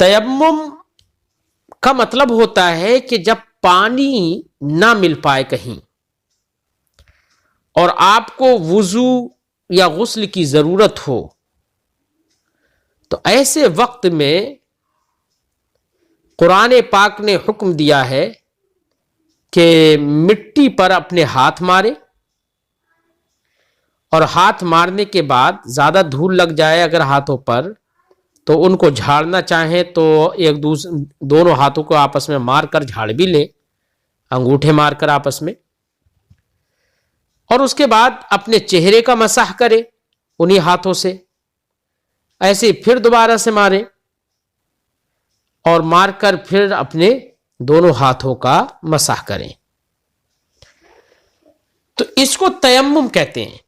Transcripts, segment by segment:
تیمم کا مطلب ہوتا ہے کہ جب پانی نہ مل پائے کہیں اور آپ کو وضو یا غسل کی ضرورت ہو، تو ایسے وقت میں قرآن پاک نے حکم دیا ہے کہ مٹی پر اپنے ہاتھ مارے، اور ہاتھ مارنے کے بعد زیادہ دھول لگ جائے اگر ہاتھوں پر تو ان کو جھاڑنا چاہیں تو دونوں ہاتھوں کو آپس میں مار کر جھاڑ بھی لیں، انگوٹھے مار کر آپس میں، اور اس کے بعد اپنے چہرے کا مسح کرے انہی ہاتھوں سے، ایسے پھر دوبارہ سے مارے اور مار کر پھر اپنے دونوں ہاتھوں کا مسح کریں۔ تو اس کو تیمم کہتے ہیں۔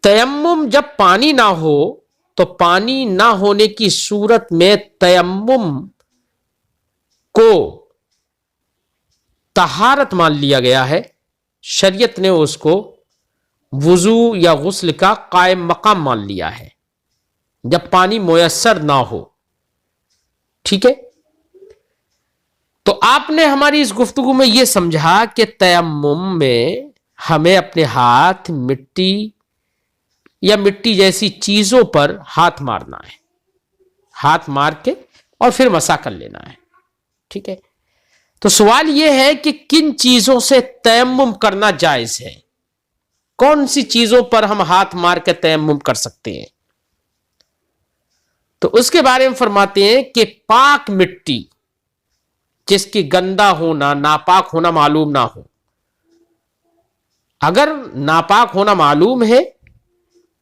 تیمم جب پانی نہ ہو تو پانی نہ ہونے کی صورت میں تیمم کو طہارت مان لیا گیا ہے، شریعت نے اس کو وضو یا غسل کا قائم مقام مان لیا ہے جب پانی میسر نہ ہو۔ ٹھیک ہے، تو آپ نے ہماری اس گفتگو میں یہ سمجھا کہ تیمم میں ہمیں اپنے ہاتھ مٹی یا مٹی جیسی چیزوں پر ہاتھ مارنا ہے، ہاتھ مار کے اور پھر مسح کر لینا ہے۔ ٹھیک ہے، تو سوال یہ ہے کہ کن چیزوں سے تیمم کرنا جائز ہے، کون سی چیزوں پر ہم ہاتھ مار کے تیمم کر سکتے ہیں؟ تو اس کے بارے میں فرماتے ہیں کہ پاک مٹی جس کی گندا ہونا ناپاک ہونا معلوم نہ ہو، اگر ناپاک ہونا معلوم ہے،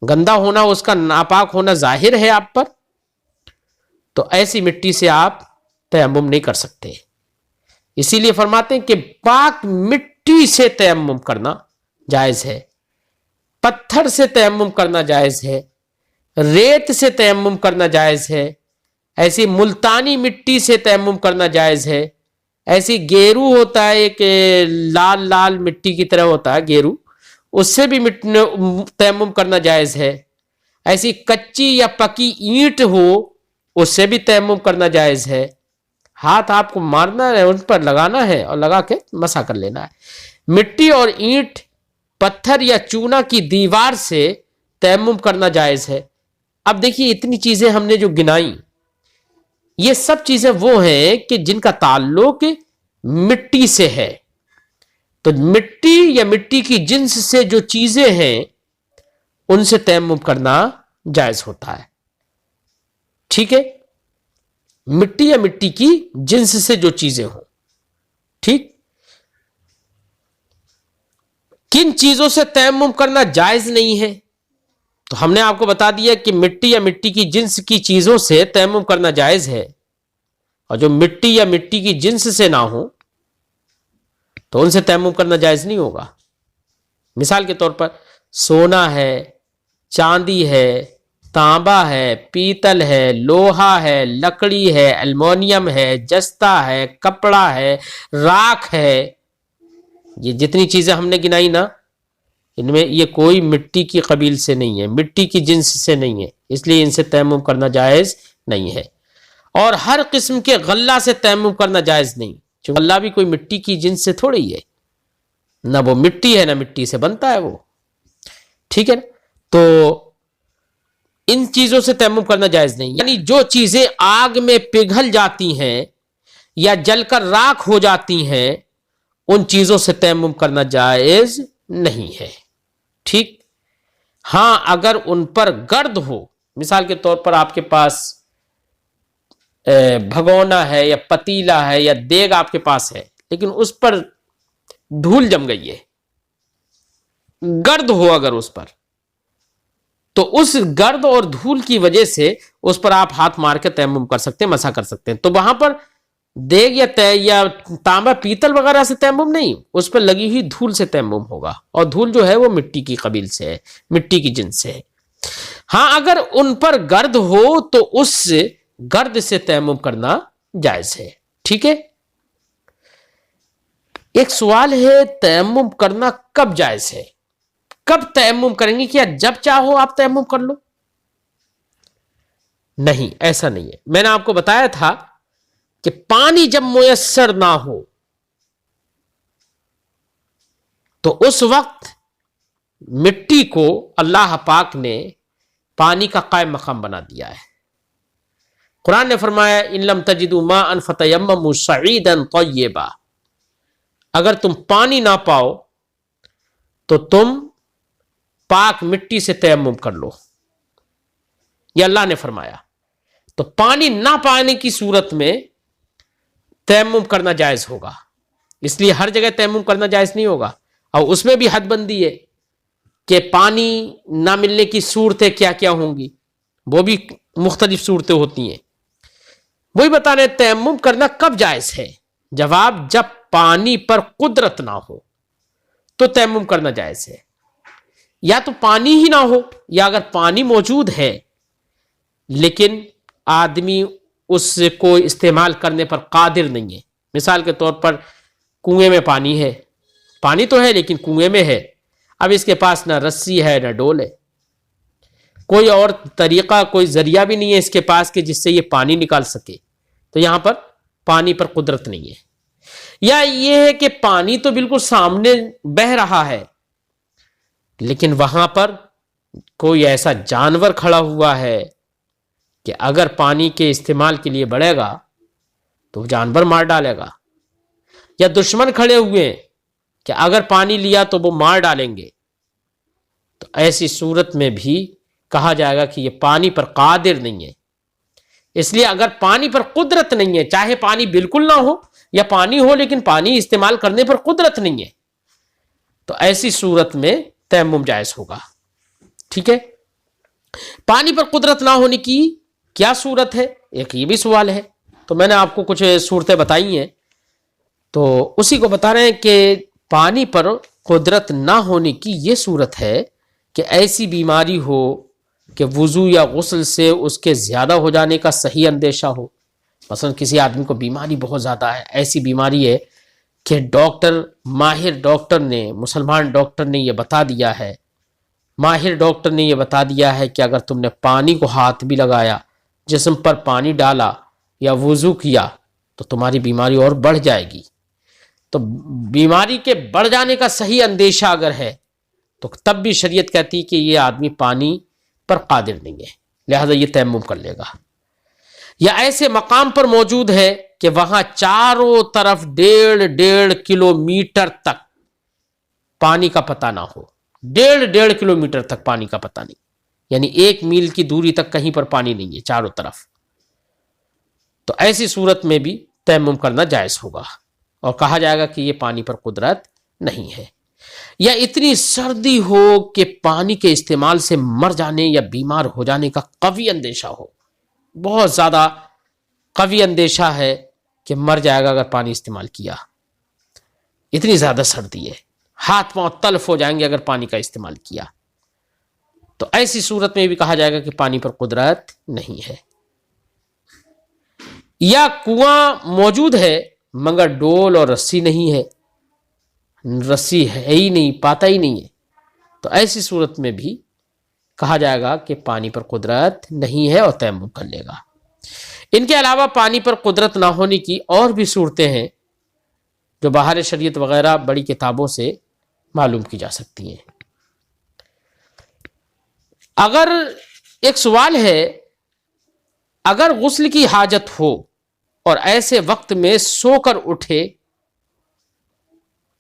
گندا ہونا اس کا ناپاک ہونا ظاہر ہے آپ پر، تو ایسی مٹی سے آپ تیمم نہیں کر سکتے۔ اسی لیے فرماتے ہیں کہ پاک مٹی سے تیمم کرنا جائز ہے، پتھر سے تیمم کرنا جائز ہے، ریت سے تیمم کرنا جائز ہے، ایسی ملتانی مٹی سے تیمم کرنا جائز ہے، ایسی گیرو ہوتا ہے کہ لال لال مٹی کی طرح ہوتا ہے گیرو، اس سے بھی تیمم کرنا جائز ہے، ایسی کچی یا پکی اینٹ ہو اس سے بھی تیمم کرنا جائز ہے۔ ہاتھ آپ کو مارنا ہے، ان پر لگانا ہے اور لگا کے مسح کر لینا ہے۔ مٹی اور اینٹ، پتھر یا چونا کی دیوار سے تیمم کرنا جائز ہے۔ اب دیکھیے اتنی چیزیں ہم نے جو گنائی، یہ سب چیزیں وہ ہیں کہ جن کا تعلق مٹی سے ہے، تو مٹی یا مٹی کی جنس سے جو چیزیں ہیں ان سے تیمم کرنا جائز ہوتا ہے۔ ٹھیک ہے، مٹی یا مٹی کی جنس سے جو چیزیں ہوں۔ ٹھیک، کن چیزوں سے تیمم کرنا جائز نہیں ہے؟ تو ہم نے آپ کو بتا دیا کہ مٹی یا مٹی کی جنس کی چیزوں سے تیمم کرنا جائز ہے، اور جو مٹی یا مٹی کی جنس سے نہ ہو تو ان سے تیمم کرنا جائز نہیں ہوگا۔ مثال کے طور پر سونا ہے، چاندی ہے، تانبا ہے، پیتل ہے، لوہا ہے، لکڑی ہے، المونیم ہے، جستا ہے، کپڑا ہے، راکھ ہے، یہ جتنی چیزیں ہم نے گنائی نا، ان میں یہ کوئی مٹی کی قبیل سے نہیں ہے، مٹی کی جنس سے نہیں ہے، اس لیے ان سے تیمم کرنا جائز نہیں ہے۔ اور ہر قسم کے غلہ سے تیمم کرنا جائز نہیں، چونکہ غلہ بھی کوئی مٹی کی جنس سے تھوڑی ہے، نہ وہ مٹی ہے نہ مٹی سے بنتا ہے وہ۔ ٹھیک ہے نا، تو ان چیزوں سے تیمم کرنا جائز نہیں، یعنی جو چیزیں آگ میں پگھل جاتی ہیں یا جل کر راکھ ہو جاتی ہیں ان چیزوں سے تیمم کرنا جائز نہیں ہے۔ ٹھیک، ہاں اگر ان پر گرد ہو، مثال کے طور پر آپ کے پاس بھگونا ہے یا پتیلا ہے یا دیگ آپ کے پاس ہے، لیکن اس پر دھول جم گئی ہے، گرد ہو اگر اس پر، تو اس گرد اور دھول کی وجہ سے اس پر آپ ہاتھ مار کے تیمم کر سکتے ہیں، مسح کر سکتے ہیں۔ تو وہاں پر دیگ یا تانبا پیتل وغیرہ سے تیمم نہیں، اس پر لگی ہوئی دھول سے تیمم ہوگا، اور دھول جو ہے وہ مٹی کی قبیل سے ہے، مٹی کی جنس سے ہے۔ ہاں اگر ان پر گرد ہو تو اس گرد سے تیمم کرنا جائز ہے۔ ٹھیک ہے، ایک سوال ہے تیمم کرنا کب جائز ہے؟ کب تیمم کریں گے؟ کیا جب چاہو آپ تیمم کر لو؟ نہیں، ایسا نہیں ہے. میں نے آپ کو بتایا تھا کہ پانی جب میسر نہ ہو تو اس وقت مٹی کو اللہ پاک نے پانی کا قائم مقام بنا دیا ہے. قرآن نے فرمایا ان لم تجدوا ماء فتیمموا صعیدا طیبا، اگر تم پانی نہ پاؤ تو تم پاک مٹی سے تیمم کر لو. یہ اللہ نے فرمایا. تو پانی نہ پانے کی صورت میں تیمم کرنا جائز ہوگا. اس لیے ہر جگہ تیمم کرنا جائز نہیں ہوگا، اور اس میں بھی حد بندی ہے کہ پانی نہ ملنے کی صورتیں کیا کیا ہوں گی، وہ بھی مختلف صورتیں ہوتی ہیں. وہی بتا رہے تیمم کرنا کب جائز ہے. جواب جب پانی پر قدرت نہ ہو تو تیمم کرنا جائز ہے. یا تو پانی ہی نہ ہو، یا اگر پانی موجود ہے لیکن آدمی اس کو استعمال کرنے پر قادر نہیں ہے. مثال کے طور پر کنویں میں پانی ہے، پانی تو ہے لیکن کنویں میں ہے، اب اس کے پاس نہ رسی ہے نہ ڈول ہے، کوئی اور طریقہ کوئی ذریعہ بھی نہیں ہے اس کے پاس کہ جس سے یہ پانی نکال سکے، تو یہاں پر پانی پر قدرت نہیں ہے. یا یہ ہے کہ پانی تو بالکل سامنے بہہ رہا ہے لیکن وہاں پر کوئی ایسا جانور کھڑا ہوا ہے کہ اگر پانی کے استعمال کے لیے بڑھے گا تو جانور مار ڈالے گا. یا دشمن کھڑے ہوئے ہیں کہ اگر پانی لیا تو وہ مار ڈالیں گے، تو ایسی صورت میں بھی کہا جائے گا کہ یہ پانی پر قادر نہیں ہے. اس لیے اگر پانی پر قدرت نہیں ہے، چاہے پانی بالکل نہ ہو یا پانی ہو لیکن پانی استعمال کرنے پر قدرت نہیں ہے، تو ایسی صورت میں تیمم جائز ہوگا. ٹھیک ہے. پانی پر قدرت نہ ہونے کی کیا صورت ہے، ایک یہ بھی سوال ہے. تو میں نے آپ کو کچھ صورتیں بتائی ہیں، تو اسی کو بتا رہے ہیں کہ پانی پر قدرت نہ ہونے کی یہ صورت ہے کہ ایسی بیماری ہو کہ وضو یا غسل سے اس کے زیادہ ہو جانے کا صحیح اندیشہ ہو. مثلا کسی آدمی کو بیماری بہت زیادہ ہے، ایسی بیماری ہے کہ ماہر ڈاکٹر نے، مسلمان ڈاکٹر نے یہ بتا دیا ہے، ماہر ڈاکٹر نے یہ بتا دیا ہے کہ اگر تم نے پانی کو ہاتھ بھی لگایا، جسم پر پانی ڈالا یا وضو کیا تو تمہاری بیماری اور بڑھ جائے گی. تو بیماری کے بڑھ جانے کا صحیح اندیشہ اگر ہے تو تب بھی شریعت کہتی کہ یہ آدمی پانی پر قادر نہیں ہے، لہذا یہ تیمم کر لے گا. یا ایسے مقام پر موجود ہے کہ وہاں چاروں طرف 1.5 کلومیٹر تک پانی کا پتہ نہ ہو، 1.5 کلومیٹر تک پانی کا پتہ نہیں، یعنی 1 میل کی دوری تک کہیں پر پانی نہیں ہے چاروں طرف، تو ایسی صورت میں بھی تیمم کرنا جائز ہوگا اور کہا جائے گا کہ یہ پانی پر قدرت نہیں ہے. یا اتنی سردی ہو کہ پانی کے استعمال سے مر جانے یا بیمار ہو جانے کا قوی اندیشہ ہو، بہت زیادہ قوی اندیشہ ہے کہ مر جائے گا اگر پانی استعمال کیا، اتنی زیادہ سردی ہے، ہاتھ پاؤں تلف ہو جائیں گے اگر پانی کا استعمال کیا، تو ایسی صورت میں بھی کہا جائے گا کہ پانی پر قدرت نہیں ہے. یا کنواں موجود ہے مگر ڈول اور رسی نہیں ہے، رسی ہے ہی نہیں، پاتا ہی نہیں ہے، تو ایسی صورت میں بھی کہا جائے گا کہ پانی پر قدرت نہیں ہے اور تیمم کر لے گا. ان کے علاوہ پانی پر قدرت نہ ہونے کی اور بھی صورتیں ہیں جو بہار شریعت وغیرہ بڑی کتابوں سے معلوم کی جا سکتی ہیں. اگر ایک سوال ہے، اگر غسل کی حاجت ہو اور ایسے وقت میں سو کر اٹھے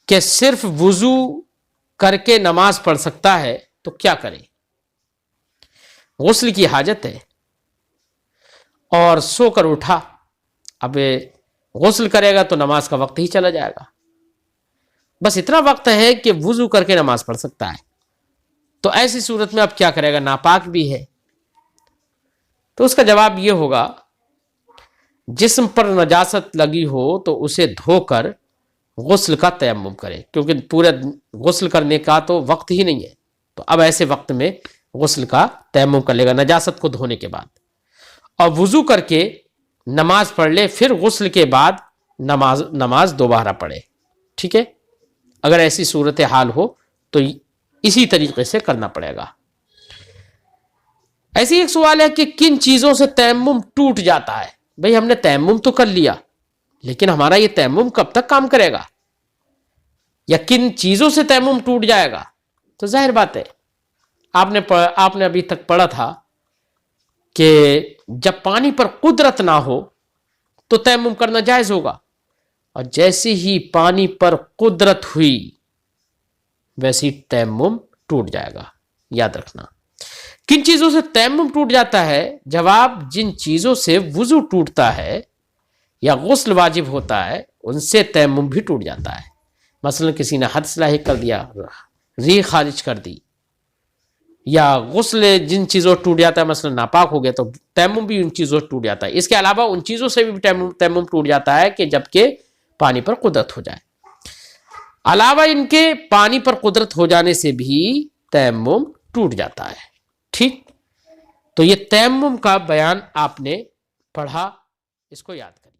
کہ صرف وضو کر کے نماز پڑھ سکتا ہے تو کیا کرے؟ غسل کی حاجت ہے اور سو کر اٹھا، اب غسل کرے گا تو نماز کا وقت ہی چلا جائے گا، بس اتنا وقت ہے کہ وضو کر کے نماز پڑھ سکتا ہے، تو ایسی صورت میں اب کیا کرے گا؟ ناپاک بھی ہے. تو اس کا جواب یہ ہوگا، جسم پر نجاست لگی ہو تو اسے دھو کر غسل کا تیمم کرے، کیونکہ پورے غسل کرنے کا تو وقت ہی نہیں ہے، تو اب ایسے وقت میں غسل کا تیمم کر لے گا نجاست کو دھونے کے بعد، اور وضو کر کے نماز پڑھ لے، پھر غسل کے بعد نماز دوبارہ پڑھے. ٹھیک ہے. اگر ایسی صورت حال ہو تو اسی طریقے سے کرنا پڑے گا. ایسے ایک سوال ہے کہ کن چیزوں سے تیمم ٹوٹ جاتا ہے؟ بھئی ہم نے تیمم تو کر لیا، لیکن ہمارا یہ تیمم کب تک کام کرے گا، یا کن چیزوں سے تیمم ٹوٹ جائے گا؟ تو ظاہر بات ہے، آپ نے ابھی تک پڑھا تھا کہ جب پانی پر قدرت نہ ہو تو تیمم کرنا جائز ہوگا، اور جیسے ہی پانی پر قدرت ہوئی ویسے ہی تیمم ٹوٹ جائے گا۔ یاد رکھنا کن چیزوں سے تیمم ٹوٹ جاتا ہے؟ جواب، جن چیزوں سے وضو ٹوٹتا ہے یا غسل واجب ہوتا ہے ان سے تیمم بھی ٹوٹ جاتا ہے۔ مثلا کسی نے حدث لاحق کر دیا، ریح خارج کر دی، یا غسل جن چیزوں ٹوٹ جاتا ہے، مثلا ناپاک ہو گیا تو تیمم بھی ان چیزوں سے ٹوٹ جاتا ہے۔ اس کے علاوہ ان چیزوں سے بھی تیمم ٹوٹ جاتا ہے کہ جبکہ پانی پر قدرت ہو جائے۔ علاوہ ان کے پانی پر قدرت ہو جانے سے بھی تیمم ٹوٹ جاتا ہے۔ ٹھیک، تو یہ تیمم کا بیان آپ نے پڑھا، اس کو یاد کریے۔